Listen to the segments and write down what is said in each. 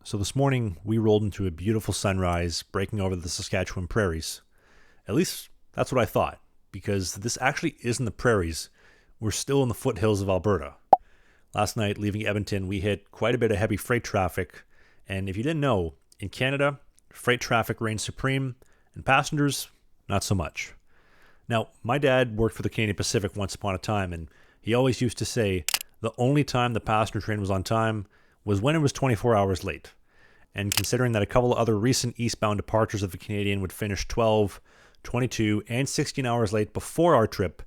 So this morning, we rolled into a beautiful sunrise breaking over the Saskatchewan prairies. At least that's what I thought, because this actually isn't the prairies. We're still in the foothills of Alberta. Last night, leaving Edmonton, we hit quite a bit of heavy freight traffic. And if you didn't know, in Canada, freight traffic reigns supreme, and passengers, not so much. Now, my dad worked for the Canadian Pacific once upon a time, and he always used to say the only time the passenger train was on time was when it was 24 hours late. And considering that a couple of other recent eastbound departures of the Canadian would finish 12, 22, and 16 hours late before our trip,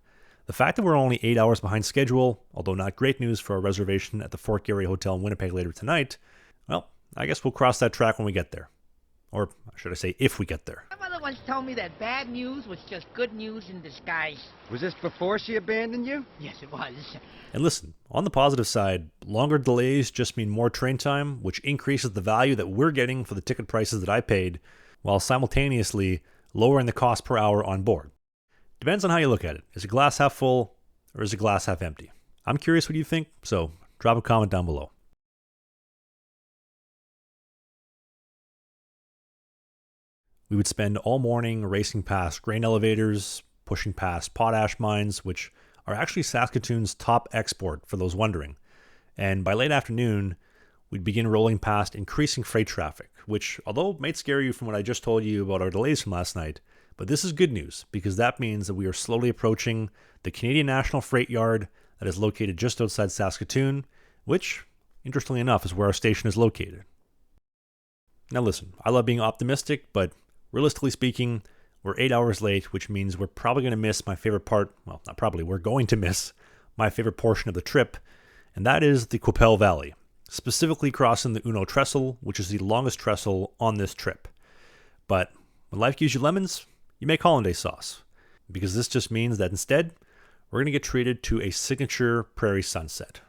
the fact that we're only 8 hours behind schedule, although not great news for our reservation at the Fort Garry Hotel in Winnipeg later tonight, well, I guess we'll cross that track when we get there. Or should I say, if we get there. My mother once told me that bad news was just good news in disguise. Was this before she abandoned you? Yes, it was. And listen, on the positive side, longer delays just mean more train time, which increases the value that we're getting for the ticket prices that I paid, while simultaneously lowering the cost per hour on board. Depends on how you look at it. Is it glass half full, or is it glass half empty? I'm curious what you think, so drop a comment down below. We would spend all morning racing past grain elevators, pushing past potash mines, which are actually Saskatoon's top export for those wondering. And by late afternoon, we'd begin rolling past increasing freight traffic, which, although might scare you from what I just told you about our delays from last night, but this is good news because that means that we are slowly approaching the Canadian National Freight Yard that is located just outside Saskatoon, which, interestingly enough, is where our station is located. Now listen, I love being optimistic, but realistically speaking, we're 8 hours late, which means we're probably going to miss my favorite part. Well, not probably, we're going to miss my favorite portion of the trip, and that is the Qu'Appelle Valley, specifically crossing the Uno Trestle, which is the longest trestle on this trip. But when life gives you lemons, you make hollandaise sauce, because this just means that instead, we're going to get treated to a signature prairie sunset.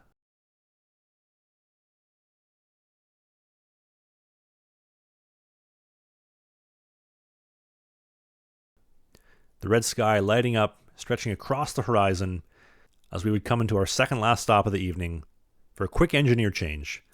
The red sky lighting up, stretching across the horizon as we would come into our second last stop of the evening for a quick engineer change